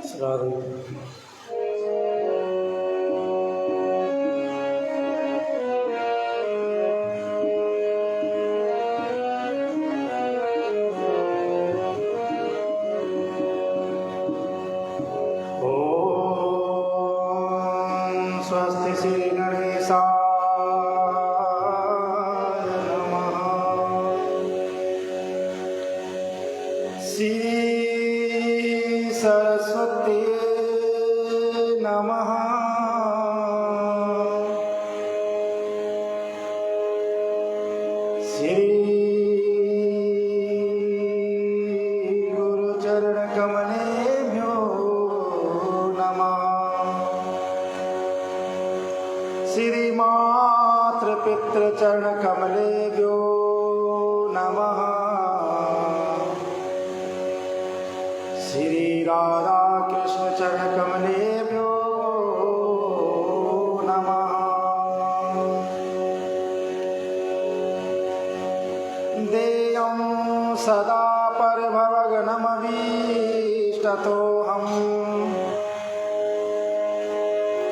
राधे स्वस्ति श्री गणेशाय नमः। श्री सरस्वती नमः। श्री गुरुचरण कमलेभ्यो नमः। श्री मातृपितृचरण कमलेभ्यो नमः। श्री राधा कृष्ण चरण कमलेभ्यो नमः। देयं सदा परभवगणमभीष्टतोऽहम्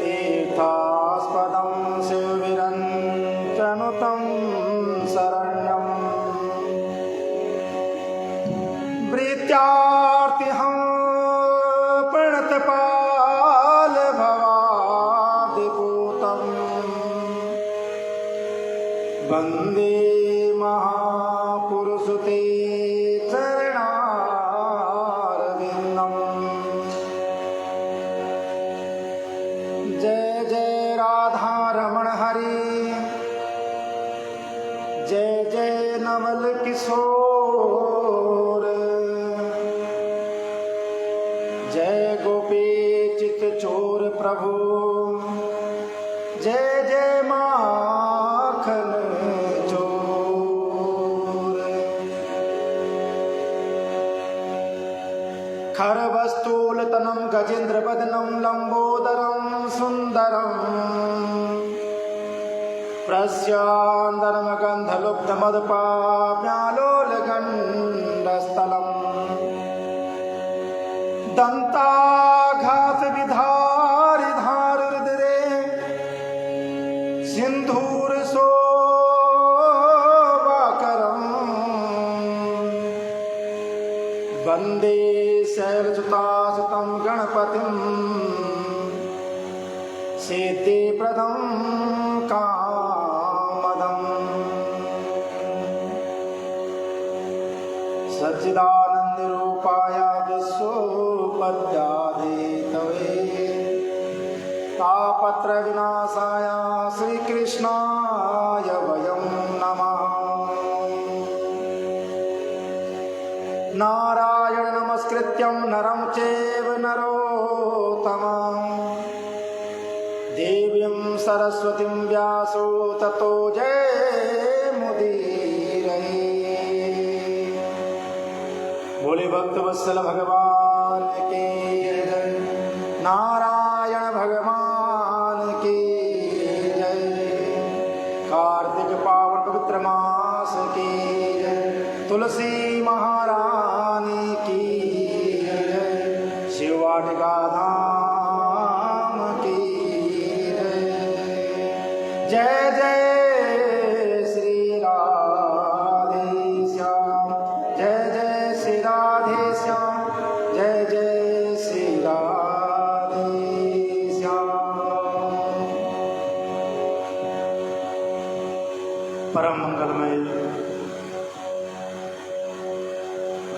तीर्थास्पदं शिवविरञ्चनुतं शरण्यं प्रीत्यार्तिहं प्रणतपाल भवादिपूतं वन्दे महापुरुषते चरणारविन्दम्। जय जय राधा रमण हरि, जय जय नवल किशोर, जय गोपी चित चोर प्रभु, जय जय माखन चोर। खरवस्तूलतनं गजेन्द्रवदनं लंबोदरं सुन्दरं प्रस्यान्दरमगन्धलुब्धमदपाप्यालोलगण्डस्थलं दन्ताघातविधारिधारुरुदरे सिन्धूरशोभाकरं वन्दे शैलसुतासुतं गणपतिं सिद्धिप्रदं कामदम्। सच्चिदानन्दरूपाय विश्वोपद्यादितवे तापत्रविनाशाय श्रीकृष्णाय वयं नमः। नारायण नमस्कृत्यं नरं चैव नरोत्तमं देवीं सरस्वतीं व्यासो ततो जयमुदीरये। बोले भक्तवत्सल भगवान की जय, नारायण भगवान की जय, कार्तिक पावन पवित्र मास की जय, तुलसी महारानी की जय, शिववाटिका धाम की जय। जय जय श्री राधे श्याम, जय जय श्री राधे श्याम, जय जय श्री राधे श्याम। परम मंगलमय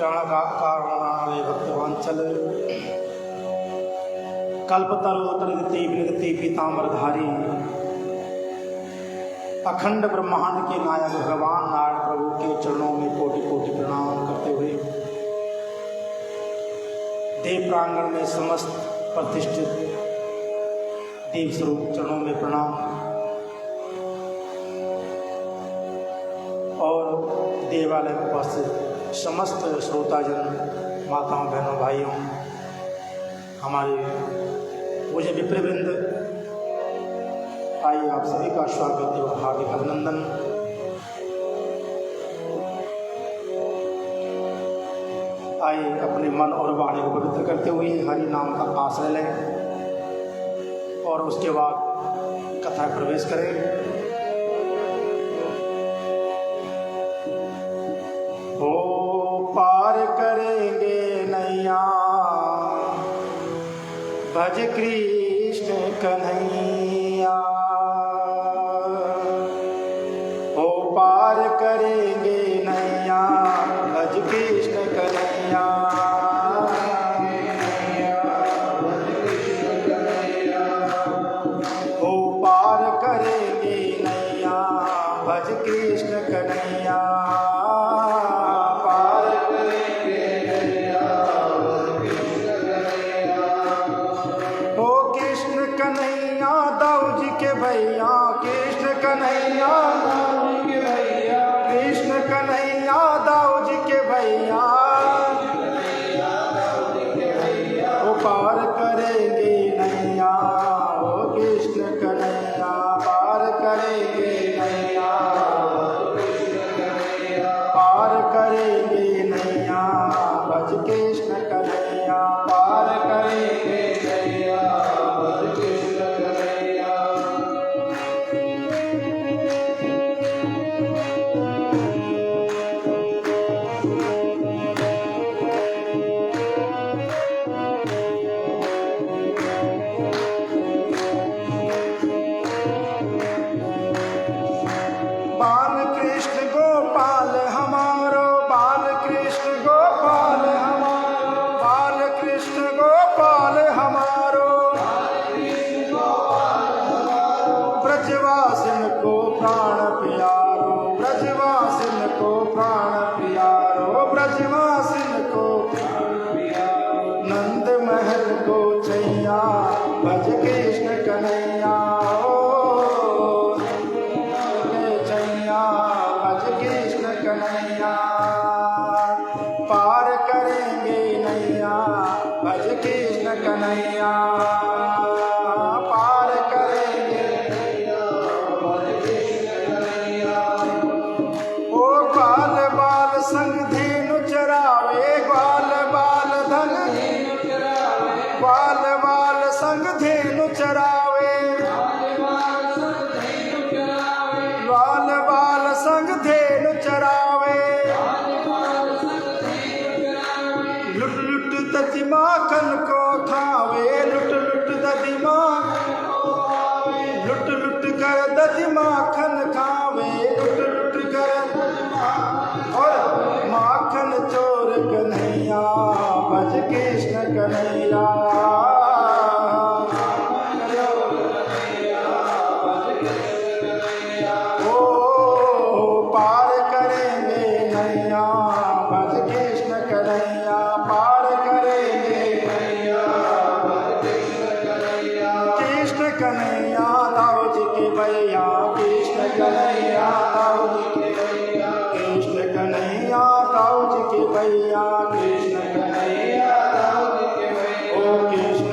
कारणकाले भक्तवांचल कल्पतरोतरगति विनगति पीताम्बरधारी अखंड ब्रह्मांड के नायक भगवान नारायण प्रभु के चरणों में कोटि कोटि प्रणाम करते हुए देव प्रांगण में समस्त प्रतिष्ठित देव स्वरूप चरणों में प्रणाम और देवालय में उपस्थित समस्त श्रोताजन, माताओं, बहनों, भाइयों, हमारे पूज्य विप्रवृंद, आइए आप सभी का स्वागत एवं हार्दिक अभिनंदन। आइए अपने मन और वाणी को पवित्र करते हुए हरि नाम का आश्रय लें और उसके बाद कथा प्रवेश करें। पार करेंगे नैया भज कृष्ण कन्हैया, ओ पार करेंगे नैया भज कृष्ण कन्हैया, ओ पार करेंगे नैया भज कृष्ण कन्हैया, भैया कृष्ण कन्हैया दाऊ जी के भैया, कृष्ण कन्हैया दाऊ जी के भैया, वो पार करेंगे नैया, ओ कृष्ण कन्हैया पार करेंगे नैया, पार करेंगे नैया भज कृष्ण कन्हैया, पार करेंगे नैया भज कृष्ण कन्हैया। बाल कृष्ण गोपाल हमारो, बाल कृष्ण गोपाल हमारो, बाल कृष्ण गोपाल हमारो, ब्रजवासिन को प्राण प्यारो, ब्रजवासिन को प्राण प्यारो, ब्रजवासिन को प्राण प्यारो, नंद महल को छैया भज कृष्ण कन्हैया, कन्हैया पार करेंगे नैया भज कृष्ण कन्हैया, पार करेंगे नैया भज कृष्ण कन्हैया, ओ बाल बाल संग धेनु चरावे, ग्वाल बाल धन धेनु चरावे, ग्वाल बाल संग धेनु चरावे, ग्वाल बाल संग धेनु चरावे, लुट लुट दधि माखन को खावे, लुट लुट दधि माखन को खावे, लुट लुट कर दधि माखन खावे, लुट लुट कर और माखन चोर कन्हैया भज कृष्ण कन्हैया, कन्हैया दाऊ जी के भैया, कृष्ण कन्हैया दाऊ जी के भैया, कृष्ण कन्हैया दाऊ जी के भैया, कृष्ण कन्हैया दाऊ जी के भैया, ओ कृष्ण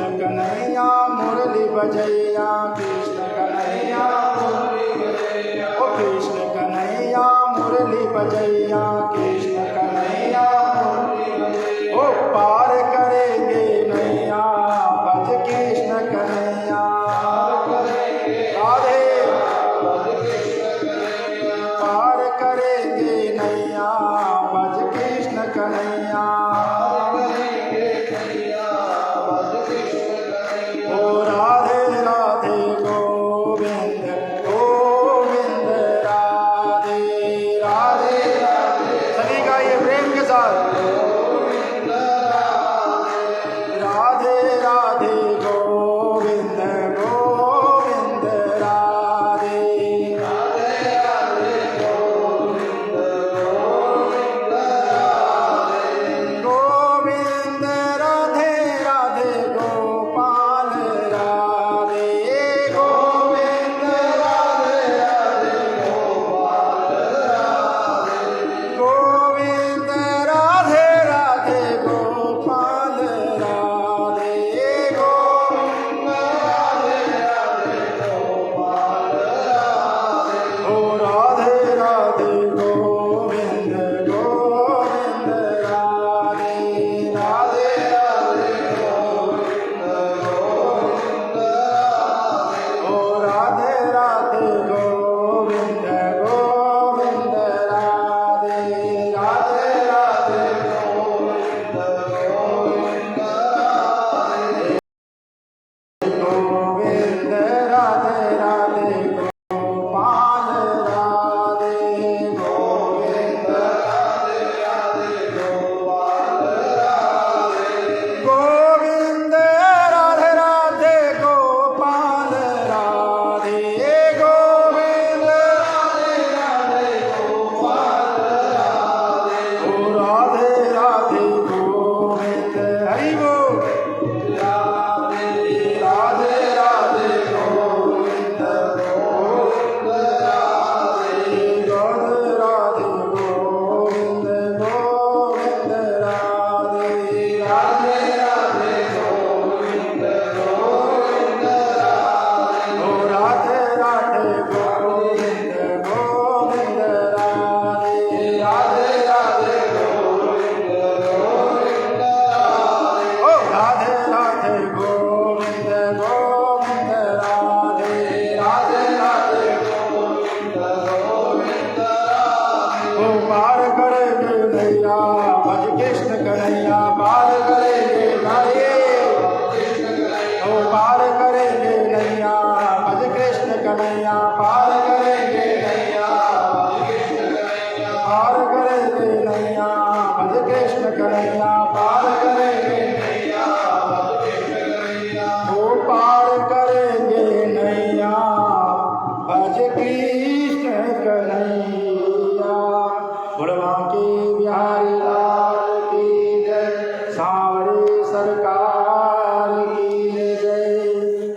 सरकार की जय।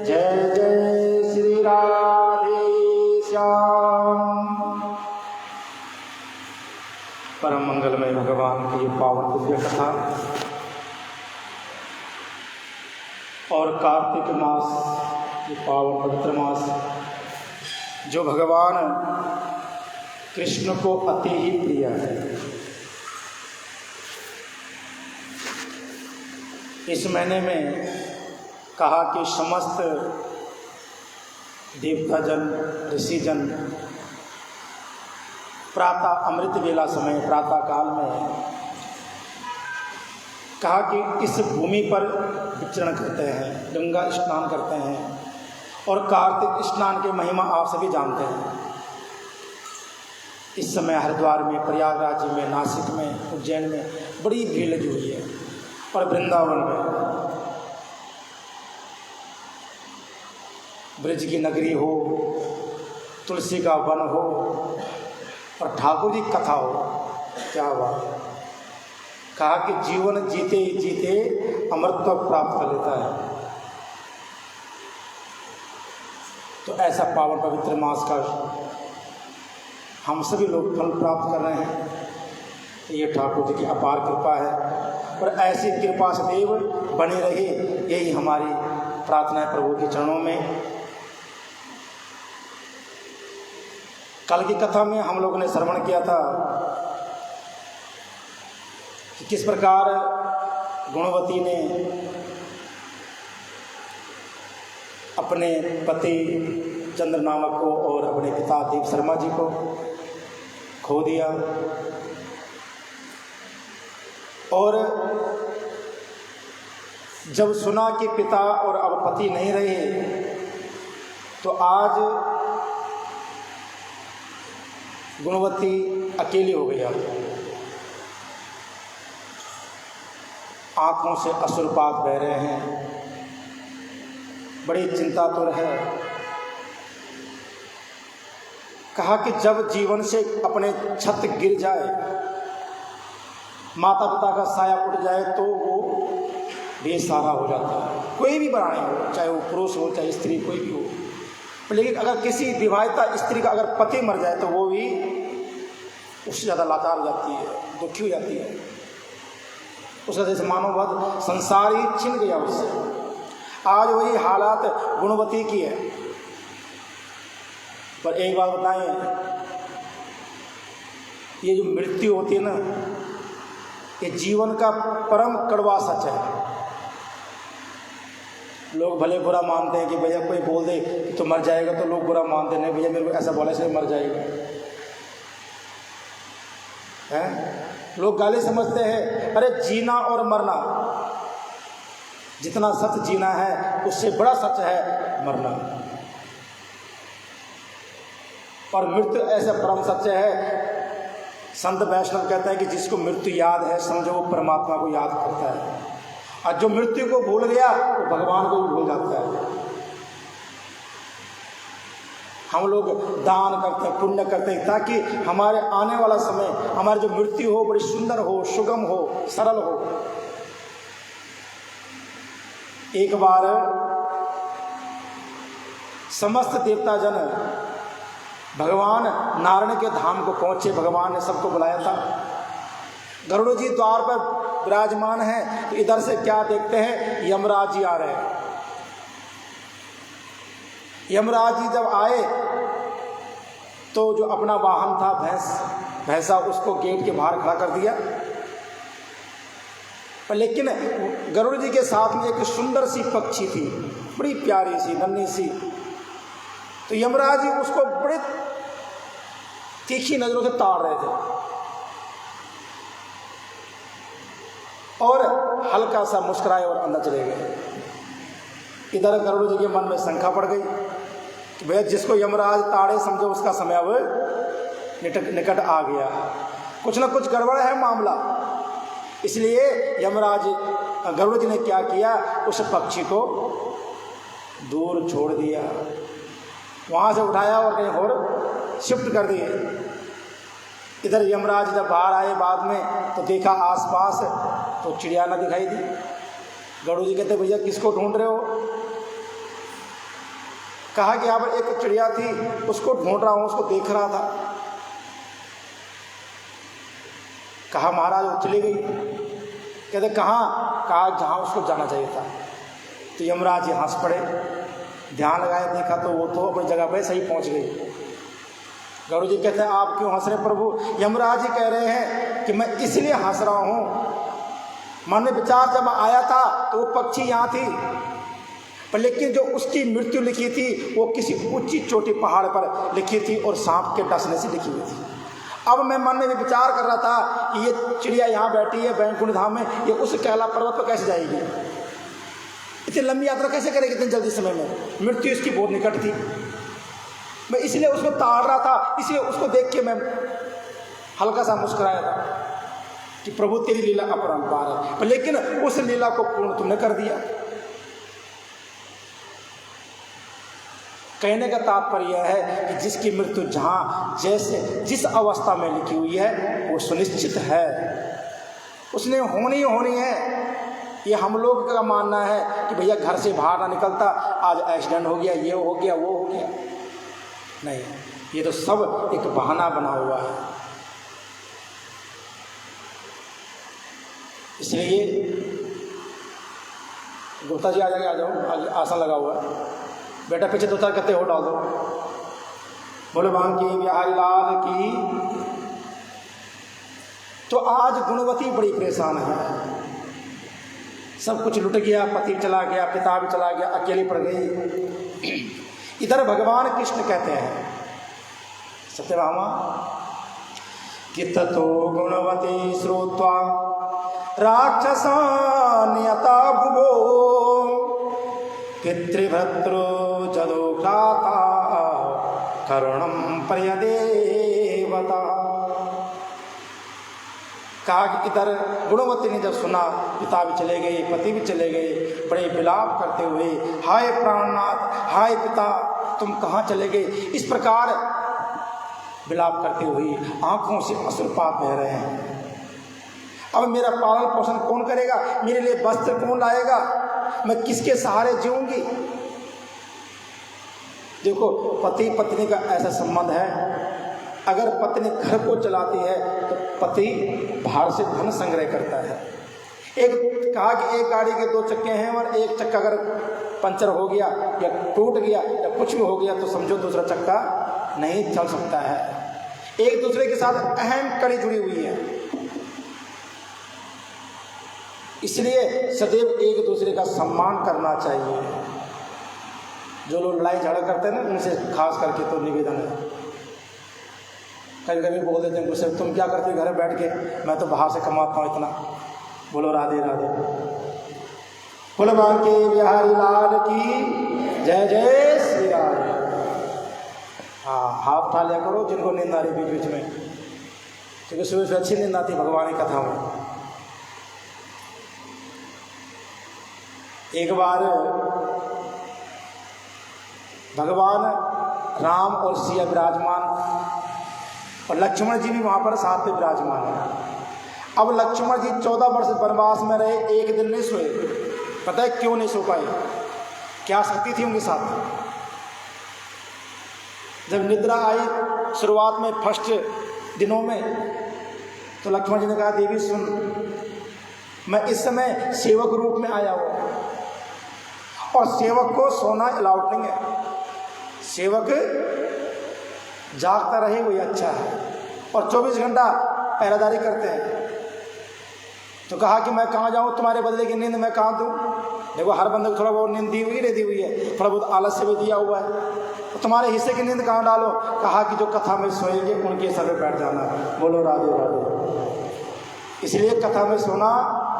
जय जय श्री राधे श्याम। परम मंगलमय भगवान की पावन दिव्य कथा और कार्तिक मास, ये पावन पवित्र मास जो भगवान कृष्ण को अति ही प्रिय है, इस महीने में कहा कि समस्त देवताजन ऋषिजन प्रातः अमृत वेला समय प्रातः काल में कहा कि इस भूमि पर विचरण करते हैं, गंगा स्नान करते हैं और कार्तिक स्नान की महिमा आप सभी जानते हैं। इस समय हरिद्वार में, प्रयागराज में, नासिक में, उज्जैन में बड़ी भीड़ लगी हुई है और वृंदावन में ब्रज की नगरी हो, तुलसी का वन हो और ठाकुर जी कथा हो। क्या बात! कहा कि जीवन जीते ही जीते अमृतत्व प्राप्त कर लेता है। तो ऐसा पावन पवित्र मास का हम सभी लोग फल प्राप्त कर रहे हैं, ये ठाकुर जी की अपार कृपा है और ऐसी कृपा सदैव बनी रहे, यही हमारी प्रार्थना है प्रभु के चरणों में। कल की कथा में हम लोगों ने श्रवण किया था कि किस प्रकार गुणवती ने अपने पति चंद्र नामक को और अपने पिता दीप शर्मा जी को खो दिया और जब सुना कि पिता और अब पति नहीं रहे तो आज गुणवती अकेली हो गई। आंखों से अश्रुपात बह रहे हैं, बड़ी चिंतातुर है। कहा कि जब जीवन से अपने छत गिर जाए, माता पिता का साया उठ जाए तो वो बेसहारा हो जाता है। कोई भी प्राणी हो, चाहे वो पुरुष हो चाहे स्त्री, कोई भी हो। लेकिन अगर किसी विवाहिता स्त्री का अगर पति मर जाए तो वो भी उससे ज़्यादा लाचार हो जाती है, दुखी हो जाती है। उसका जैसे मानववध संसार ही छिन गया उससे। आज वही हालात गुणवती की है। पर एक बात बताएं, ये जो मृत्यु होती है ना, ये जीवन का परम कड़वा सच है। लोग भले बुरा मानते हैं कि भैया कोई बोल दे कि तो मर जाएगा तो लोग बुरा मानते नहीं, भैया मेरे को ऐसा बोला से मर जाएगा है। लोग गाली समझते हैं। अरे जीना और मरना, जितना सच जीना है उससे बड़ा सच है मरना। और मृत्यु ऐसा परम सत्य है। संत वैष्णव कहते हैं कि जिसको मृत्यु याद है समझो वो परमात्मा को याद करता है, और जो मृत्यु को भूल गया वो भगवान को भी भूल जाता है। हम लोग दान करते हैं, पुण्य करते हैं ताकि हमारे आने वाला समय, हमारी जो मृत्यु हो बड़ी सुंदर हो, सुगम हो, सरल हो। एक बार समस्त देवता जन भगवान नारायण के धाम को पहुंचे। भगवान ने सबको बुलाया था। गरुड़ जी द्वार पर विराजमान है तो इधर से क्या देखते हैं, यमराज जी आ रहे हैं। यमराज जी जब आए तो जो अपना वाहन था भैंसा, उसको गेट के बाहर खड़ा कर दिया। लेकिन गरुड़ जी के साथ में एक सुंदर सी पक्षी थी, बड़ी प्यारी सी नन्ही सी। तो यमराज जी उसको बड़े तीखी नजरों से ताड़ रहे थे और हल्का सा मुस्कुराए और अंदर चले गए। इधर गरुड़ जी के मन में शंका पड़ गई कि भैया जिसको यमराज ताड़े समझो उसका समय अब निकट आ गया, कुछ ना कुछ गड़बड़ है मामला। इसलिए यमराज गरुड़ जी ने क्या किया, उस पक्षी को दूर छोड़ दिया, वहाँ से उठाया और कहीं और शिफ्ट कर दिए। इधर यमराज जब बाहर आए बाद में तो देखा आसपास तो चिड़िया न दिखाई दी। गरुड़ जी कहते भैया किसको ढूंढ रहे हो? कहा कि यहाँ पर एक चिड़िया थी, उसको ढूंढ रहा हूँ, उसको देख रहा था। कहा महाराज वो चली गई। कहते कहाँ? कहा जहाँ उसको जाना चाहिए था। तो यमराज जी हंस पड़े, ध्यान लगाए, देखा तो वो तो अपनी जगह पे सही पहुँच गई। गरुड़ जी कहते हैं आप क्यों हंस रहे प्रभु? यमराज जी कह रहे हैं कि मैं इसलिए हंस रहा हूँ, मन में विचार जब आया था तो वो पक्षी यहाँ थी, पर लेकिन जो उसकी मृत्यु लिखी थी वो किसी ऊंची चोटी पहाड़ पर लिखी थी और सांप के डसने से लिखी हुई थी। अब मैं मन में विचार कर रहा था कि ये चिड़िया यहाँ बैठी है बैकुंठ धाम में, ये उस कैलाश पर्वत पर कैसे जाएगी, इतनी लंबी यात्रा कैसे करेगी इतनी जल्दी समय में, मृत्यु इसकी बहुत निकट थी। मैं इसलिए उसको ताड़ रहा था, इसलिए उसको देख के मैं हल्का सा मुस्कुराया था कि प्रभु तेरी लीला अपरंपार है, पर लेकिन उस लीला को पूर्ण तुमने कर दिया। कहने का तात्पर्य है कि जिसकी मृत्यु जहाँ जैसे जिस अवस्था में लिखी हुई है वो सुनिश्चित है, उसने होनी है। ये हम लोग का मानना है कि भैया घर से बाहर ना निकलता, आज एक्सीडेंट हो गया, ये हो गया, वो हो गया। नहीं, ये तो सब एक बहाना बना हुआ है। इसलिए गुप्ता जी आ जाओ, आसन लगा हुआ है, बेटा पीछे 2-4 कत्ते हो डाल दो। बोले भगवान की बिहारी लाल की। तो आज गुणवती बड़ी परेशान है, सब कुछ लुट गया, पति चला गया, पिता भी चला गया, अकेली पड़ गई। इधर भगवान कृष्ण कहते हैं सत्यभामा कि ततो गुणवती श्रुत्वा राक्षसा नियता भुवो पितृभ्रातृ जदोघ्राता करुणम पर्यदेवता। कहा कि इधर गुणवती ने जब सुना, पिता भी चले गए, पति भी चले गए, बड़े विलाप करते हुए, हाय प्राणनाथ, हाय पिता तुम कहाँ चले गए, इस प्रकार विलाप करते हुए आंखों से अश्रुपात बह रहे हैं। अब मेरा पालन पोषण कौन करेगा, मेरे लिए वस्त्र कौन लाएगा, मैं किसके सहारे जीऊंगी। देखो पति पत्नी का ऐसा संबंध है, अगर पत्नी घर को चलाती है तो पति बाहर से धन संग्रह करता है। एक कहा कि एक गाड़ी के 2 चक्के हैं और एक चक्का अगर पंचर हो गया या टूट गया या कुछ भी हो गया तो समझो दूसरा चक्का नहीं चल सकता है। एक दूसरे के साथ अहम कड़ी जुड़ी हुई है, इसलिए सदैव एक दूसरे का सम्मान करना चाहिए। जो लोग लड़ाई झगड़ा करते हैं ना, उनसे खास करके तो निवेदन है। कभी कभी बोल देते हैं गुस्से, तुम क्या करते हो घर में बैठ के, मैं तो बाहर से कमाता हूँ इतना। बोलो राधे राधे। बोलो भगवान के बिहारी लाल की जय जय श्री राम। हाँ, हाथ उठा लिया करो जिनको नींद आ रही बीच बीच में, क्योंकि सुबह से अच्छी नींद आती भगवान की कथा में। एक बार भगवान राम और सिया विराजमान और लक्ष्मण जी भी वहाँ पर साथ में विराजमान है। अब लक्ष्मण जी 14 वर्ष वनवास में रहे, एक दिन नहीं सोए। पता है क्यों नहीं सो पाए? क्या शक्ति थी उनके साथ? जब निद्रा आई शुरुआत में फर्स्ट दिनों में, तो लक्ष्मण जी ने कहा देवी सुन, मैं इस समय सेवक रूप में आया हूँ और सेवक को सोना अलाउड नहीं है। सेवक जागता रहे वही अच्छा है, और 24 घंटा पहरेदारी करते हैं। तो कहा कि मैं कहाँ जाऊँ, तुम्हारे बदले की नींद मैं कहाँ दूँ? देखो हर बंदे को थोड़ा बहुत नींद दी हुई है, थोड़ा बहुत आलस्य भी दिया हुआ है, तो तुम्हारे हिस्से की नींद कहाँ डालो? कहा कि जो कथा में सोएंगे उनके सर पे बैठ जाना। बोलो राधे राधे। इसलिए कथा में सोना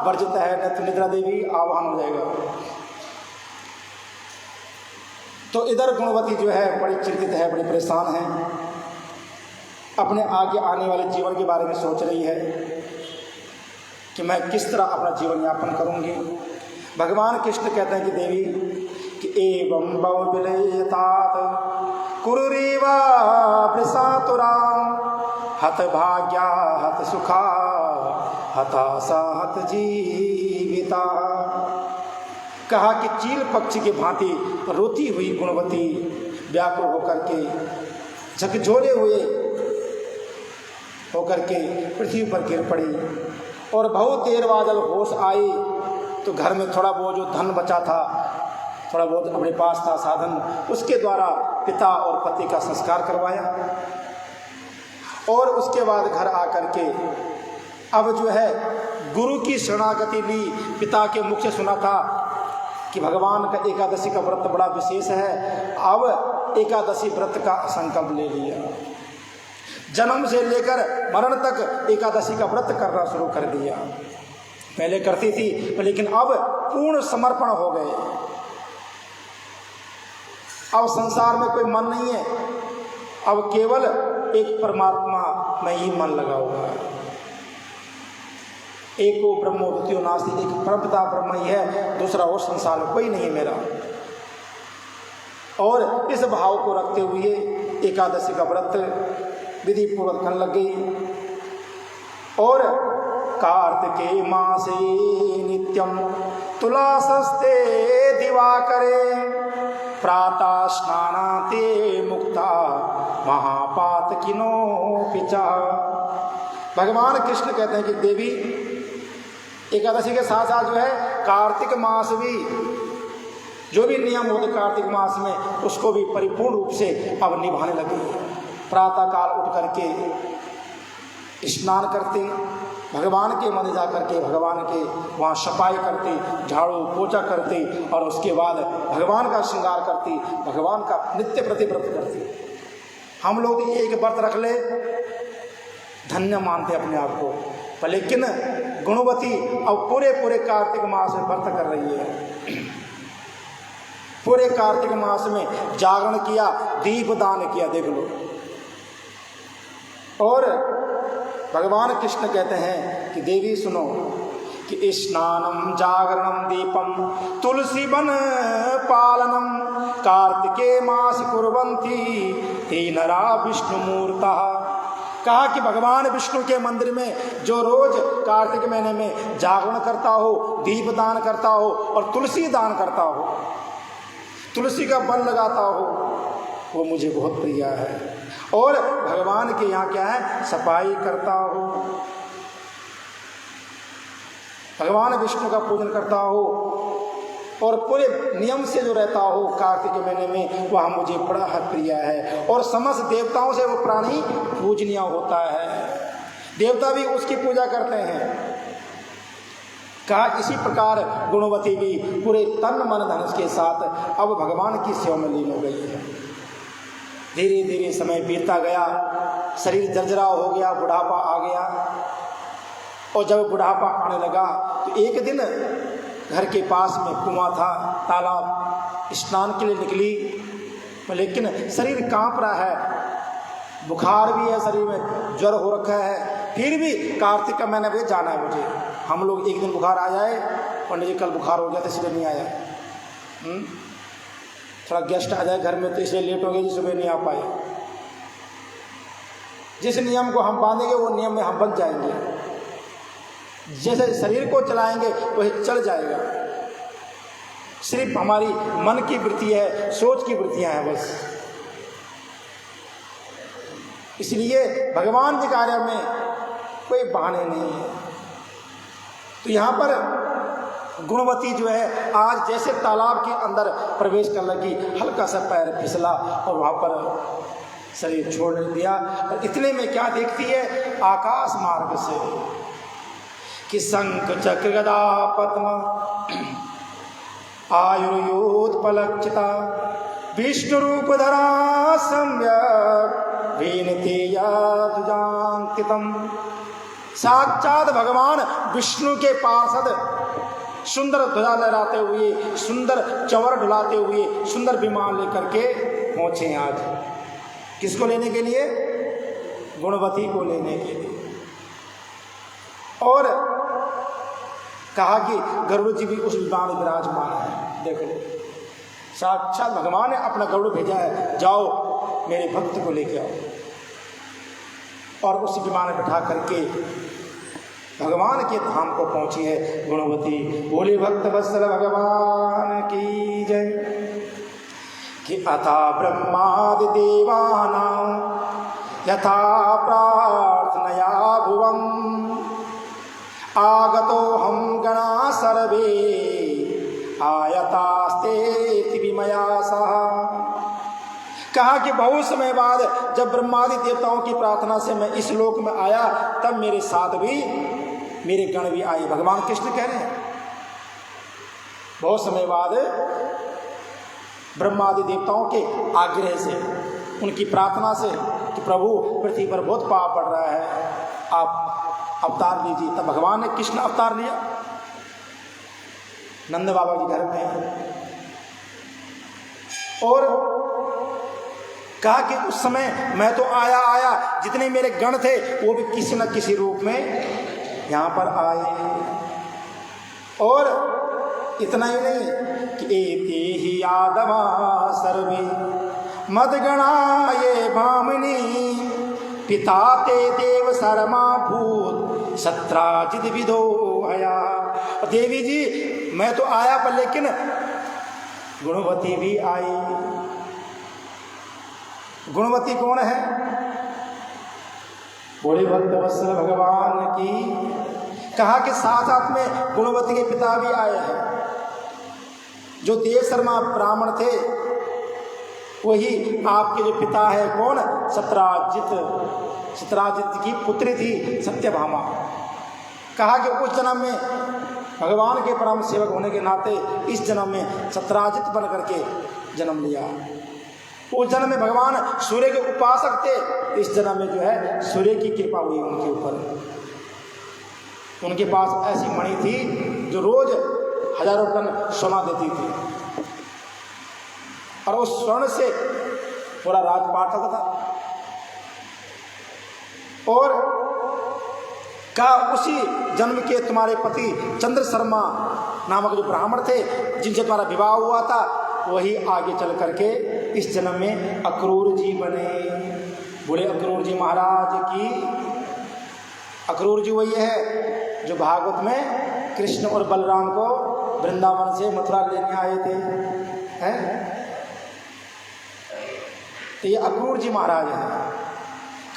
वर्जित है, नहीं तो निद्रा देवी आह्वान हो जाएगा। तो इधर गुणवती जो है बड़ी चिंतित है, बड़ी परेशान है, अपने आगे आने वाले जीवन के बारे में सोच रही है कि मैं किस तरह अपना जीवन यापन करूंगी। भगवान कृष्ण कहते हैं कि देवी कि एवं बहुविलयतात कुरुरीवा वृषातुराम हत भाग्या हत सुखा हताशा हत जीविता। कहा कि चील पक्षी के भांति रोती हुई गुणवती व्याकुल होकर के झकझोरे हुए होकर के पृथ्वी पर गिर पड़ी। और बहुत देर बाद जब होश आई तो घर में थोड़ा बहुत जो धन बचा था, थोड़ा बहुत अपने पास था साधन, उसके द्वारा पिता और पति का संस्कार करवाया। और उसके बाद घर आकर के अब जो है गुरु की शरणागति ली। पिता के मुख से सुना था कि भगवान का एकादशी का व्रत बड़ा विशेष है। अब एकादशी व्रत का संकल्प ले लिया। जन्म से लेकर मरण तक एकादशी का व्रत करना शुरू कर दिया। पहले करती थी लेकिन अब पूर्ण समर्पण हो गए। अब संसार में कोई मन नहीं है, अब केवल एक परमात्मा में ही मन लगा हुआ है। एको ब्रह्मो द्वितीयो नास्ति, एक परमपिता ब्रह्म ही है, दूसरा और संसार में कोई नहीं है मेरा। और इस भाव को रखते हुए एकादशी का व्रत विधि पूर्वक करने लग गई। और कार्तिके मासे नित्यम तुलासस्ते दिवाकरे प्रातः स्नानाते मुक्ता महापातकिनो पिचा। भगवान कृष्ण कहते हैं कि देवी एकादशी के साथ साथ जो है कार्तिक मास भी, जो भी नियम होते कार्तिक मास में, उसको भी परिपूर्ण रूप से अब निभाने लगी। प्रातः काल उठ करके स्नान करते, भगवान के मंदिर जा करके भगवान के वहाँ सफाई करती, झाड़ू पोछा करती, और उसके बाद भगवान का श्रृंगार करती, भगवान का नित्य प्रतिव्रत करती। हम लोग एक व्रत रख ले धन्य मानते अपने आप को, पर लेकिन गुणवती अब पूरे कार्तिक मास में व्रत कर रही है। पूरे कार्तिक मास में जागरण किया, दीप दान किया, देख लो। और भगवान कृष्ण कहते हैं कि देवी सुनो कि स्नानम जागरणम दीपम तुलसी वन पालनम कार्तिके मास कुर्वन्ति ते नरा विष्णु मूर्ता। कहा कि भगवान विष्णु के मंदिर में जो रोज कार्तिक महीने में जागरण करता हो, दीप दान करता हो और तुलसी दान करता हो, तुलसी का बल लगाता हो, वो मुझे बहुत प्रिय है। और भगवान के यहाँ क्या है, सफाई करता हो, भगवान विष्णु का पूजन करता हो और पूरे नियम से जो रहता हो कार्तिक महीने में, वह मुझे बड़ा प्रिय है। और समस्त देवताओं से वो प्राणी पूजनीय होता है, देवता भी उसकी पूजा करते हैं। कहा इसी प्रकार गुणवती भी पूरे तन मन धन के साथ अब भगवान की सेवा में लीन हो गई है। धीरे धीरे समय बीतता गया, शरीर जर्जरा हो गया, बुढ़ापा आ गया। और जब बुढ़ापा आने लगा तो एक दिन घर के पास में कुआं था, तालाब, स्नान के लिए निकली, लेकिन शरीर कांप रहा है, बुखार भी है, शरीर में ज्वर हो रखा है, फिर भी कार्तिक का महीना में जाना है मुझे। हम लोग एक दिन बुखार आ जाए, पंडित जी कल बुखार हो गया था इसलिए नहीं आया, थोड़ा गेस्ट आ जाए घर में तो इसलिए लेट हो गया, सुबह नहीं आ पाए। जिस नियम को हम बांधेंगे वो नियम में हम बच जाएंगे, जैसे शरीर को चलाएंगे वही चल जाएगा। सिर्फ हमारी मन की वृत्ति है, सोच की वृत्तियां हैं बस। इसलिए भगवान के कार्य में कोई बहाने नहीं है। तो यहाँ पर गुणवती जो है आज जैसे तालाब के अंदर प्रवेश कर लगी, हल्का सा पैर फिसला और वहाँ पर शरीर छोड़ दिया। और इतने में क्या देखती है, आकाश मार्ग से कि शंख चक्र गदा पद्म आयुर्योत्पलक्षिता विष्णु रूप धरा सम्यक वीणतेयादुजांकितम। साक्षात भगवान विष्णु के पार्षद सुंदर ध्वजा लहराते हुए, सुंदर चंवर ढुलाते हुए, सुंदर विमान लेकर के पहुंचे आज। किसको लेने के लिए? गुणवती को लेने के लिए। और कहा कि गरुड़ जी भी उस विमान में विराजमान है। देखो साक्षात भगवान ने अपना गरुड़ भेजा है, जाओ मेरे भक्त को लेके आओ। और उस विमान में बैठा करके भगवान के धाम को पहुंची है गुणवती। बोले भक्त वत्सल भगवान की जय। कि अथा ब्रह्मादि देवानां यथा प्रार्थनया भुवम् आगतो हम गणा सर्वे आयतास्ते विमया सह। कहा कि बहुत समय बाद जब ब्रह्मादि देवताओं की प्रार्थना से मैं इस लोक में आया, तब मेरे साथ भी मेरे गण भी आए। भगवान कृष्ण कह रहे हैं बहुत समय बाद ब्रह्मादि देवताओं के आग्रह से, उनकी प्रार्थना से कि प्रभु पृथ्वी पर बहुत पाप बढ़ रहा है, आप अवतार लीजिए। तब भगवान ने कृष्ण अवतार लिया नंद बाबा के घर में, और कहा कि उस समय मैं तो आया, जितने मेरे गण थे वो भी किसी न किसी रूप में यहाँ पर आए। और इतना ही नहीं कि एते ही यादवा सर्वे मदगणा ये भामिनी पिता ते देव शर्मा भूत सत्राजित विदो हया। देवी जी मैं तो आया पर लेकिन गुणवती भी आई। गुणवती कौन है? बोले भक्त वत्सल भगवान की। कहा कि साथ में गुणवती के पिता भी आए हैं। जो देव शर्मा ब्राह्मण थे वही आपके जो पिता है कौन? सत्राजित की पुत्री थी सत्यभामा। कहा कि उस जन्म में भगवान के परम सेवक होने के नाते इस जन्म में सत्राजित बन करके जन्म लिया। उस जन्म में भगवान सूर्य के उपासक थे, इस जन्म में जो है सूर्य की कृपा हुई उनके ऊपर। उनके पास ऐसी मणि थी जो रोज हजारों टन सोना देती थी, और उस स्वर्ण से पूरा राजपाट होता था। और का उसी जन्म के तुम्हारे पति चंद्र शर्मा नामक जो ब्राह्मण थे जिनसे तुम्हारा विवाह हुआ था, वही आगे चल करके इस जन्म में अक्रूर जी बने। बोले अक्रूर जी महाराज की। अक्रूर जी वही है जो भागवत में कृष्ण और बलराम को वृंदावन से मथुरा लेने आए थे, हैं? तो ये अक्रूर जी महाराज हैं।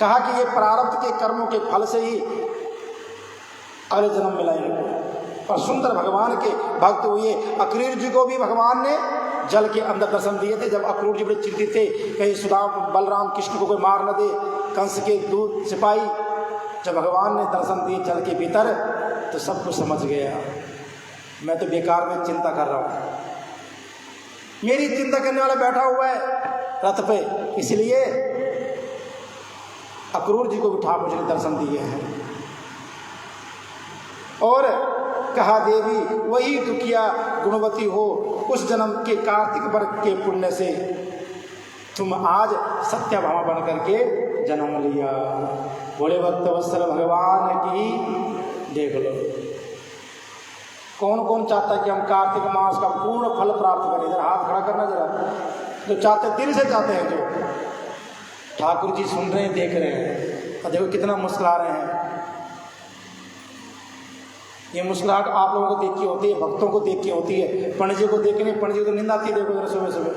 कहा कि ये प्रारब्ध के कर्मों के फल से ही अगले जन्म मिला इनको। और सुंदर भगवान के भक्त हुए। अक्रूर जी को भी भगवान ने जल के अंदर दर्शन दिए थे। जब अक्रूर जी बड़े चिंतित थे कहीं सुदाम बलराम कृष्ण को कोई मार न दे, कंस के दूत सिपाही, जब भगवान ने दर्शन दिए जल के भीतर तो सब कुछ समझ गया। मैं तो बेकार में चिंता कर रहा हूँ, मेरी चिंता करने वाला बैठा हुआ है रथ पे, इसलिए अक्रूर जी को भी ठाकुर जी ने दर्शन दिए हैं। और कहा देवी वही दुखिया गुणवती हो, उस जन्म के कार्तिक वर्ष के पुण्य से तुम आज सत्यभामा बन करके जन्म लिया। बोले भक्त वत्सल भगवान की। देख लो कौन कौन चाहता है कि हम कार्तिक मास का पूर्ण फल प्राप्त करें? इधर हाथ खड़ा करना जरा, जो चाहते दिल से चाहते हैं। जो ठाकुर जी सुन रहे हैं, देख रहे हैं, और देखो कितना मुस्कुरा रहे हैं। ये मुस्कुराहट आप लोगों को देख के होती है, भक्तों को देख के होती है। पंडित जी को देख के नहीं, पंडित जी को तो नींद आती है। देखो जरा सुबह सुबह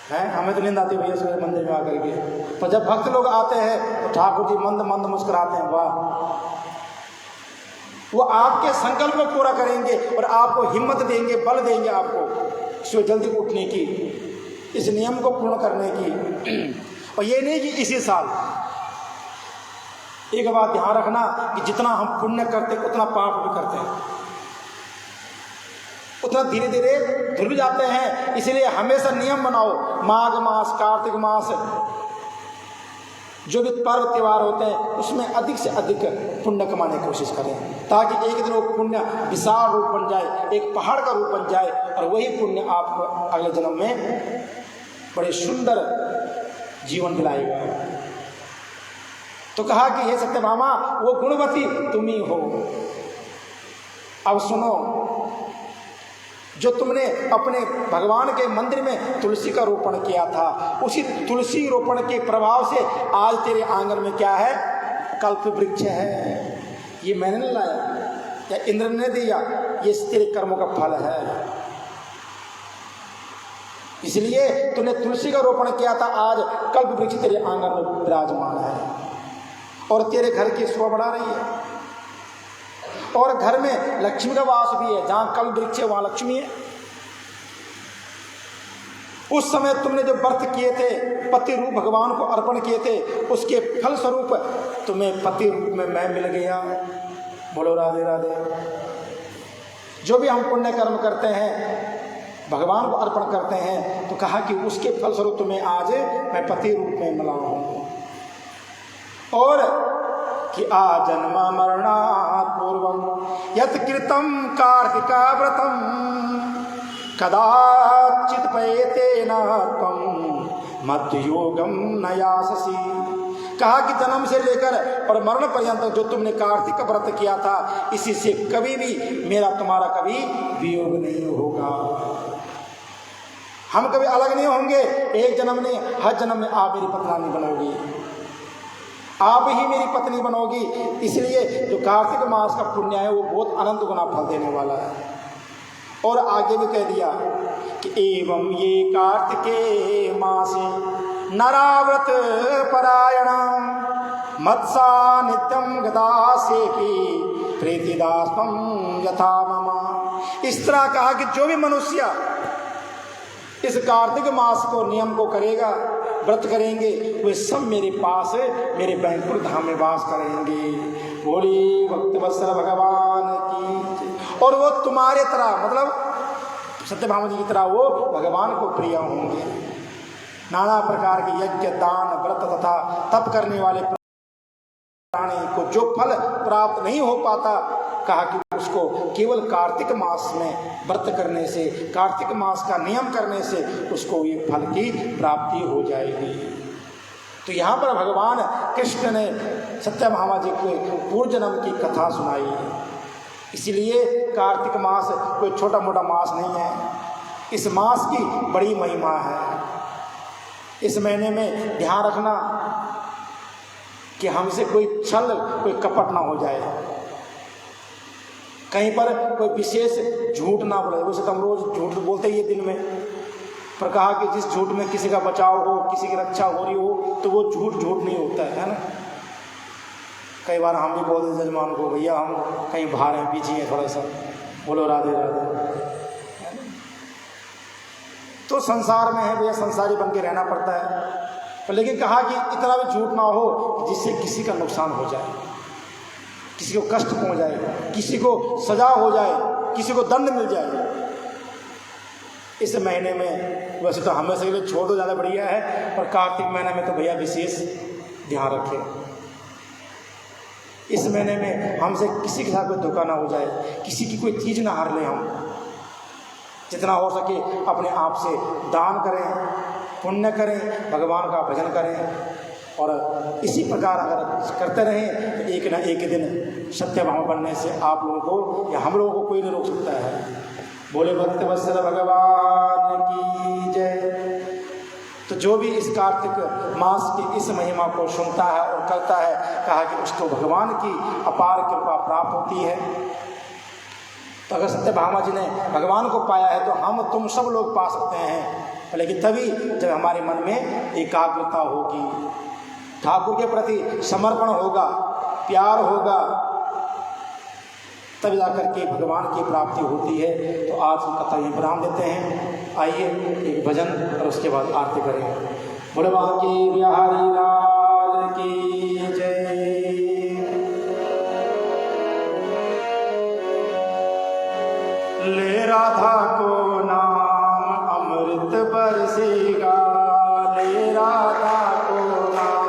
है, हमें तो नींद आती है भैया सुबह मंदिर में आकर के। पर जब भक्त लोग आते हैं तो ठाकुर जी मंद मंद मुस्कुराते हैं। वाह, वो आपके संकल्प को पूरा करेंगे और आपको हिम्मत देंगे, बल देंगे आपको सुबह जल्दी उठने की, इस नियम को पूर्ण करने की। और ये नहीं कि इसी साल। एक बात ध्यान रखना कि जितना हम पुण्य करते उतना पाप भी करते हैं, उतना धीरे धीरे धुल जाते हैं। इसलिए हमेशा नियम बनाओ, माघ मास, कार्तिक मास, जो भी पर्व त्यौहार होते हैं उसमें अधिक से अधिक पुण्य कमाने की कोशिश करें, ताकि एक दिन वो पुण्य विशाल रूप बन जाए, एक पहाड़ का रूप बन जाए, और वही पुण्य आपको अगले जन्म में बड़े सुंदर जीवन दिलाएगा। तो कहा कि हे सत्यभामा, वो गुणवती तुम ही हो। अब सुनो, जो तुमने अपने भगवान के मंदिर में तुलसी का रोपण किया था, उसी तुलसी रोपण के प्रभाव से आज तेरे आंगन में क्या है? कल्प वृक्ष है। ये मैंने नहीं लाया या इंद्र ने दिया, ये तेरे कर्मों का फल है। इसलिए तूने तुलसी का रोपण किया था, आज कल्प वृक्ष तेरे आंगन में विराजमान है और तेरे घर की शोभा बढ़ा रही है। और घर में लक्ष्मी का वास भी है, जहां कल्प वृक्ष है वहां लक्ष्मी है। उस समय तुमने जो व्रत किए थे, पति रूप भगवान को अर्पण किए थे, उसके फल स्वरूप तुम्हें पति रूप में मैं मिल गया। बोलो राधे राधे। जो भी हम पुण्य कर्म करते हैं, भगवान को अर्पण करते हैं, तो कहा कि उसके फल स्वरूप तुम्हें आज मैं पति रूप में मिला हूं। और कि आजन्म मरणात् पूर्वम यत् कृतं कार्तिका व्रतम कदाचित् पयेतेन त्वं मध्ययोगम न याससि। कहा कि जन्म से लेकर और मरण पर्यंत जो तुमने कार्तिक व्रत किया था, इसी से कभी भी मेरा तुम्हारा कभी वियोग नहीं होगा। हम कभी अलग नहीं होंगे, एक जन्म नहीं, हर जन्म में आप मेरी पत्नी बनोगी, आप ही मेरी पत्नी बनोगी। इसलिए जो कार्तिक मास का पुण्य है वो बहुत अनंत गुना फल देने वाला है। और आगे भी कह दिया कि एवं ये कार्तिके मासे नराव्रत परायण मत्सा नित्यम गदासे की प्रीतिदास्मं यथा मम। इस तरह कहा कि जो भी मनुष्य इस कार्तिक मास को नियम को करेगा, व्रत करेंगे, वे सब मेरे पास मेरे बैकुंठ धाम में वास करेंगे। बोली भक्तवत्सल भगवान की। और वो तुम्हारे तरह, मतलब सत्यभामा जी की तरह वो भगवान को प्रिय होंगे। नाना प्रकार के यज्ञ, दान, व्रत तथा तप करने वाले प्राणी को जो फल प्राप्त नहीं हो पाता, कहा कि उसको केवल कार्तिक मास में व्रत करने से, कार्तिक मास का नियम करने से उसको ये फल की प्राप्ति हो जाएगी। तो यहाँ पर भगवान कृष्ण ने सत्यभामा जी को पूर्व जन्म की कथा सुनाई। इसीलिए कार्तिक मास कोई छोटा मोटा मास नहीं है, इस मास की बड़ी महिमा है। इस महीने में ध्यान रखना कि हमसे कोई छल, कोई कपट ना हो जाए, कहीं पर कोई विशेष झूठ ना बोले। वैसे तो हम रोज झूठ बोलते ही है दिन में, पर कहा कि जिस झूठ में किसी का बचाव हो, किसी की रक्षा हो रही हो, तो वो झूठ नहीं होता है ना। कई बार हम भी बोल देते जजमान को, भैया हम कहीं बाहर हैं, पीछे हैं थोड़ा सा, बोलो राधे राधे। तो संसार में है भैया, संसारी बन के रहना पड़ता है। पर लेकिन कहा कि इतना भी झूठ ना हो जिससे किसी का नुकसान हो जाए, किसी को कष्ट पहुंच जाए, किसी को सजा हो जाए, किसी को दंड मिल जाए। इस महीने में वैसे तो हमें से छोड़ दो, ज़्यादा बढ़िया है, पर कार्तिक महीने में तो भैया विशेष ध्यान रखें। इस महीने में हमसे किसी के साथ कोई धोखा ना हो जाए, किसी की कोई चीज़ ना हार लें। हम जितना हो सके अपने आप से दान करें, पुण्य करें, भगवान का भजन करें। और इसी प्रकार अगर करते रहें तो एक ना एक दिन सत्यभामा बनने से आप लोगों को या हम लोगों को कोई नहीं रोक सकता है। बोले भक्तवत्सल भगवान की जय। तो जो भी इस कार्तिक मास की इस महिमा को सुनता है और करता है, कहा कि उसको भगवान की अपार कृपा प्राप्त होती है। तो अगर सत्यभामा जी ने भगवान को पाया है तो हम तुम सब लोग पा सकते हैं, लेकिन तभी जब हमारे मन में एकाग्रता होगी, ठाकुर के प्रति समर्पण होगा, प्यार होगा, तब जाकर के भगवान की प्राप्ति होती है। तो आज कथा यहीं विराम देते हैं। आइए एक भजन और उसके बाद आरती करें। बोले बांके बिहारी लाल की जय। ले राधा को नाम अमृत बरसेगा, ले राधा को नाम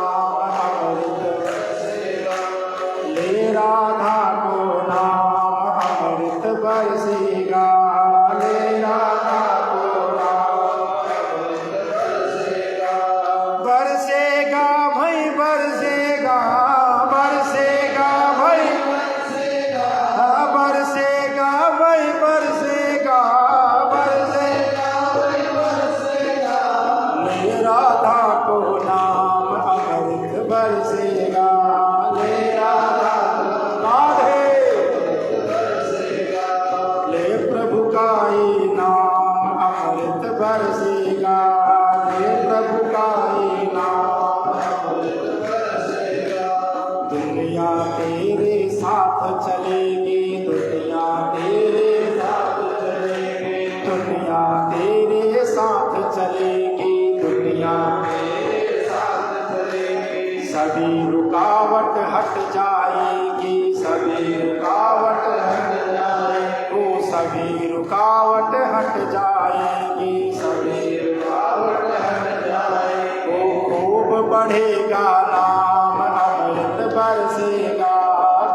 अमृत बरसेगा, ले राधा को नाम अमृत बरसेगा, ले राधा को नाम अमृत बरसेगा। बरसेगा भाई बरसेगा, बरसेगा भाई बरसेगा, बरसेगा भाई बरसेगा, रुकावट हट जाएगी, सभी रुकावट हट जाएगी। ओ खूब बढ़ेगा नाम अमृत बरसेगा,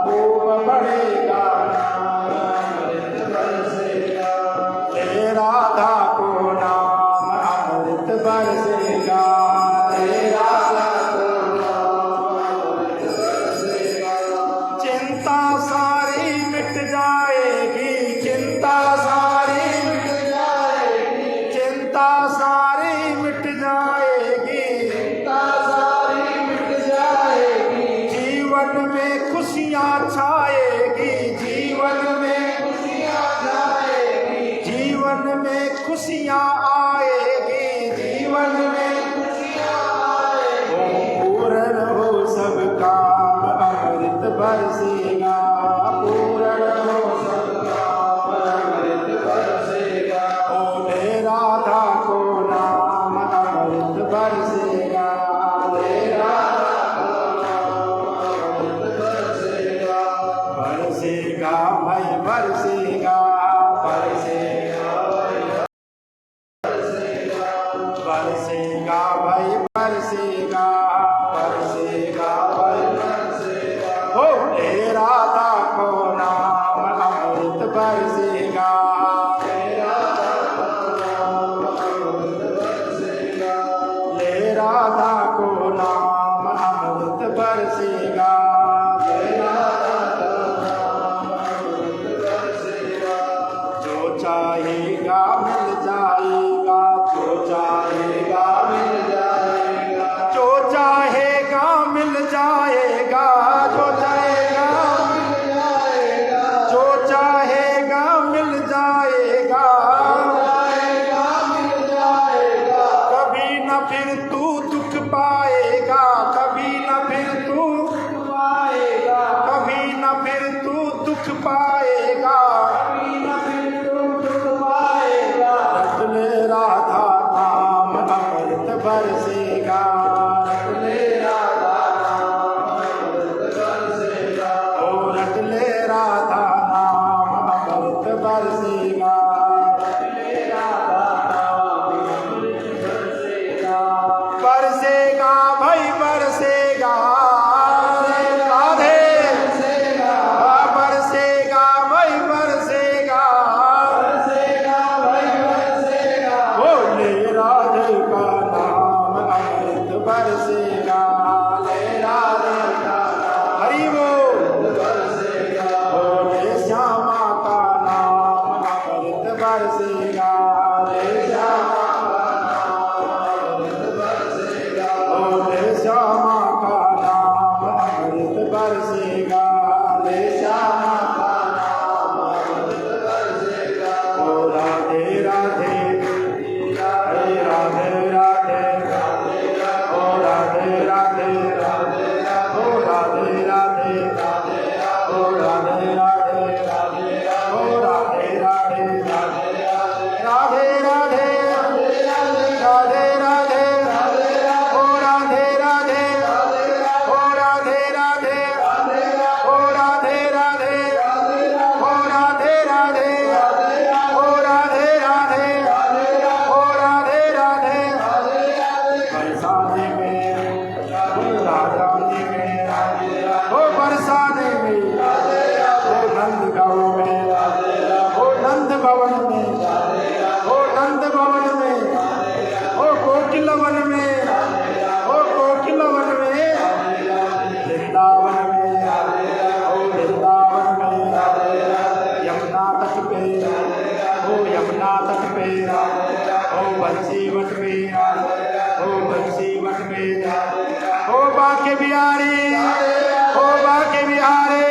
खूब बढ़ेगा नाम अमृत बरसेगा। ले राधा को नाम अमृत बरसेगा, ले राधा को नाम अमृत बरसेगा। चिंता सारी मिट जाएगी, चिंता सारी मिट जाएगी, चिंता सारी मिट जाएगी, चिंता सारी मिट जाएगी। जीवन में खुशियाँ छाएगी, जीवन में खुशियाँ छाएगी, जीवन में खुशियाँ आएगी, जीवन में खुशियाँ आएगी। पूर्ण हो सब काम अमृत बरसेगा, पूर्ण हो सब काम अमृत बरसेगा। ओ ले राधा को नाम अमृत बरसेगा, ले राधा को नाम अमृत बरसेगा। बरसेगा भाई बरसेगा, बरसेगा भाई बरसेगा, बरसेगा भाई बरसेगा, बरसेगा भाई बरसेगा। हो ले राधा को नाम अमृत बरसेगा, ले राधा को नाम अमृत बरसेगा, ले राधा को नाम अमृत बरसेगा, ले राधा को नाम अमृत बरसेगा। जो चाहेगा मिल जाएगा, जो चाहेगा मिल जाएगा, जो चाहेगा मिल जाएगा, जो चाहेगा मिल जाएगा, जो चाहेगा मिल जाएगा, चाहेगा मिल जाएगा। कभी न फिर तू दुख पाएगा, कभी न फिर तू पाएगा, कभी न फिर तू दुख पाएगा, कभी न फिर तू दुख पाएगा। रट ले राधा नाम अमृत बरसेगा, रट ले राधा नाम अमृत बरसेगा। ओ रट ले राधा नाम अमृत बरसेगा, रट ले राधा नाम अमृत बरसेगा। बरसेगा भाई बरसेगा, राधे बरसेगा भाई बरसेगा, बरसेगा भाई बरसेगा। ओ ले राधे का नाम अमृत बरसेगा, ले राधे का नाम हरि बोल बरसेगा। ओ ले श्यामा का नाम अमृत बरसेगा, ले श्यामा का नाम अमृत बरसेगा। ओ ले श्यामा का नाम अमृत बरसेगा, ले श्यामा का नाम अमृत बरसेगा। ओ राधे राधे राधे राधे राधे, ओ राधे राधे राधे, ओ राधे राधे राधे, ओ राधे राधे राधे, ओ राधे राधे राधे, राधे राधे राधे राधे, ओ राधे राधे, ओ राधे राधे, ओ राधे राधे, ओ राधे राधे, ओ राधे राधे, ओ राधे राधे। बरसाने में राधा जी में, ओ बरसाने में, ओ नंद गाँव में, ओ नंद भवन में, ओ नंद भवन में, ओ कोकिल वन में, ओ कोकिल वन में, वृंदावन में, ओ वृंदावन में, यमुना तट पे, ओ यमुना तट पे, ओ बंसी वट पे, ओ बंसी वट पे, ओ बाके बिहारी, ओ बाके बिहारी,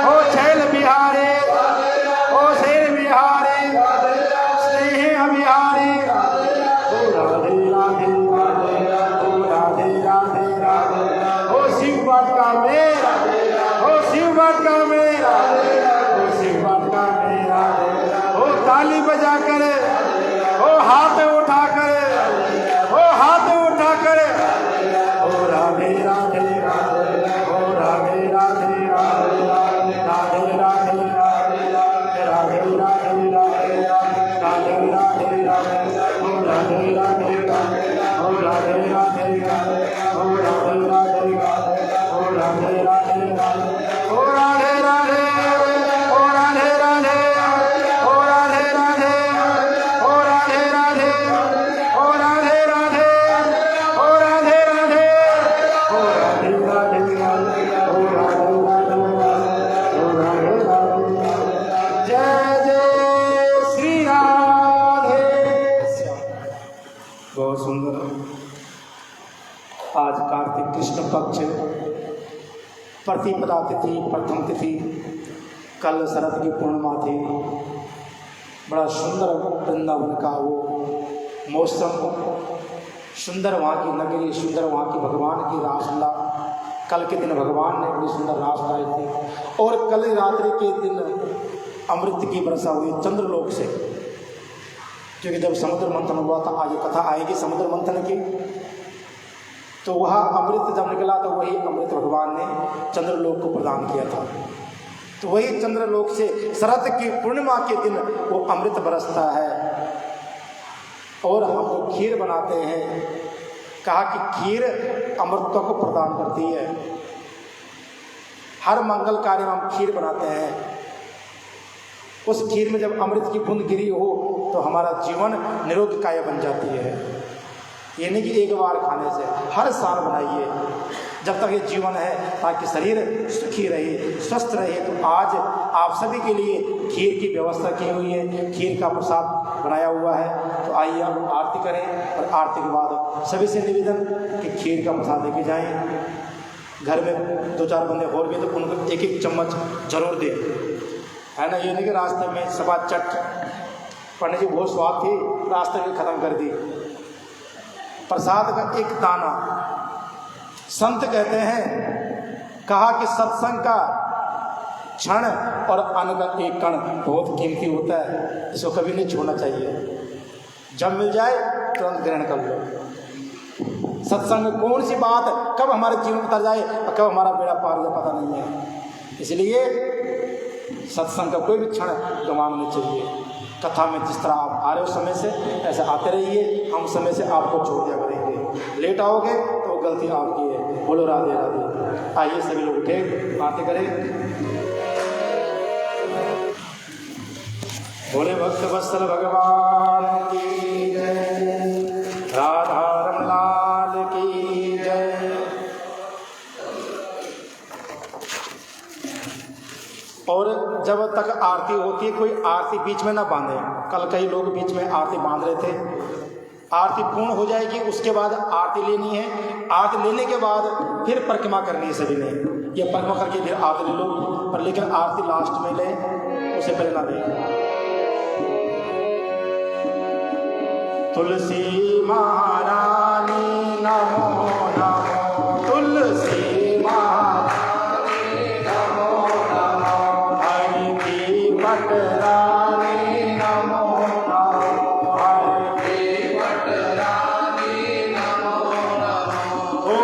ओ छैल बिहारी, ओ शेर बिहारी, स्नेह बिहारी। ओ राधे राधे, ओ राधे राधे राधे, ओ शिव वाटिका मेरा, ओ शिव वाटिका मेरा, ओ शिव वाटिका मेरा। ओ ताली बजा कर, ओ हाथ उठा कर, ओ हाथ उठा कर, ओ राधे राधे राधे, ओ राधे राधे राधे, राधे राधे राधे, राधे राधे राधे। सुंदर। आज कार्तिक कृष्ण पक्ष प्रतिपदा तिथि, प्रथम तिथि, कल शरद की पूर्णिमा थी। बड़ा सुंदर वृंदावन का वो मौसम, सुंदर वहाँ की नगरी, सुंदर वहाँ की भगवान की रासलीला। कल के दिन भगवान ने बड़ी सुंदर रास लाई थी और कल रात्रि के दिन अमृत की वर्षा हुई चंद्रलोक से, क्योंकि जब समुद्र मंथन हुआ था, आगे कथा आएगी समुद्र मंथन की, तो वह अमृत जब निकला तो वही अमृत भगवान ने चंद्रलोक को प्रदान किया था। तो वही चंद्रलोक से शरद की पूर्णिमा के दिन वो अमृत बरसता है और हम लोग खीर बनाते हैं। कहा कि खीर अमृतत्व को प्रदान करती है। हर मंगल कार्य में हम खीर बनाते हैं। उस खीर में जब अमृत की बूंद गिरी हो तो हमारा जीवन निरोगकाय बन जाती है। ये नहीं कि एक बार खाने से, हर साल बनाइए जब तक ये जीवन है, ताकि शरीर सुखी रहे, स्वस्थ रहे। तो आज आप सभी के लिए खीर की व्यवस्था की हुई है, खीर का प्रसाद बनाया हुआ है। तो आइए हम आरती करें और आरती के बाद सभी से निवेदन कि खीर का प्रसाद लेके जाएं। घर में 2-4 बंदे और भी तो उनको एक एक चम्मच जरूर दें, है ना। ये नहीं कि रास्ते में सभा चट पढ़ने की बहुत स्वाद थी, रास्ते में ख़त्म कर दी। प्रसाद का एक दाना, संत कहते हैं, कहा कि सत्संग का क्षण और अन्न का एक कण बहुत कीमती होता है, इसको कभी नहीं छोड़ना चाहिए। जब मिल जाए तुरंत ग्रहण कर लो। सत्संग कौन सी बात कब हमारे जीवन में उतर जाए और कब हमारा बेड़ा पार हो जाए पता नहीं है। इसलिए सत्संग का कोई भी क्षण गंवाना नहीं चाहिए। कथा में जिस तरह आप आ रहे हो समय से, ऐसे आते रहिए, हम समय से आपको छोड़ दिया करेंगे। लेट आओगे तो गलती आपकी है। बोलो राधे राधे। आइए सभी लोग उठे, आरती करें। बोले भक्त वत्सल भगवान की जय, राधा रमलाल की जय। और जब तक आरती होती है कोई आरती बीच में ना बांधे। कल कई लोग बीच में आरती बांध रहे थे। आरती पूर्ण हो जाएगी, उसके बाद आरती लेनी है। आरती लेने के बाद फिर परिक्रमा करनी है सभी ने। ये परिक्रमा करके फिर आरती ले लो, पर लेकिन आरती लास्ट में ले, उसे पहले ना ले। तुलसी महारानी नमो नमो, तुलसी महारानी नमो नमो, हरि की पटरानी नमो नमो, हरि की पटरानी नमो नमो, ओ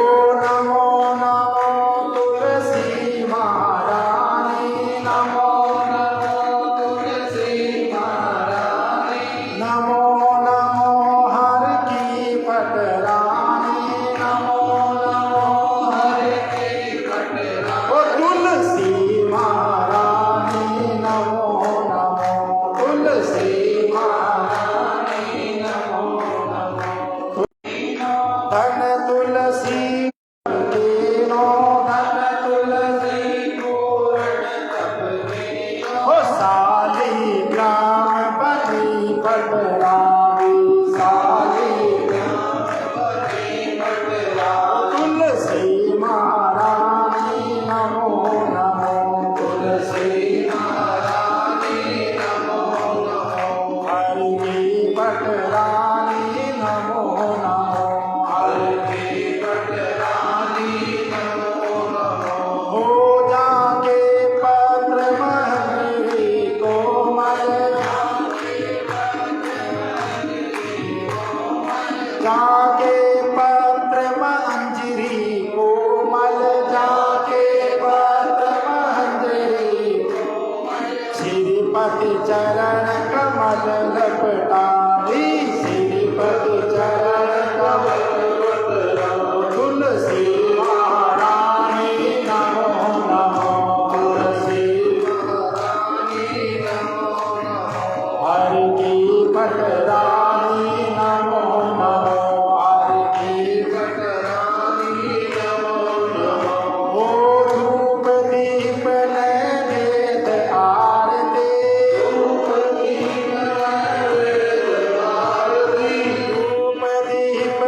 नमो नमो तुलसी महारानी नमो नमो, तुलसी महारानी नमो नमो, हरि की पटरानी नमो नमो, हरि की पटरानी, ओ तुलसी महारानी नमो नमो, तुलसी महारानी नमो नमो। धन तुलसी तीनो, धन तुलसी पूर्ण तपनीनो, ओ साली ग्राम बनी पटरानी, साली ग्राम बनी पटरानी, तुलसी महारानी नमो नमो, तुलसी महारानी नमो नमो, हरि की पटरानी नमो नमो, हरि की पटरानी नमो नमो। हो जाके पत्र महंगी कोमल, जाके पत्र मंजरी कोमल, जाके पत्र मंजरी, श्रीपति चरण कमल लपटाई, श्रीपति चरण कमल लपटाई, तुलसी महारानी नमो नमो, तुलसी महारानी नमो नमो, हरि की पटरानी नमो नमो, हरि की पटरानी नमो नमो। ओ धूप दीप नैवेद्य आरती, धूप दीप नैवेद्य आरती, धूप दीप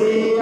सी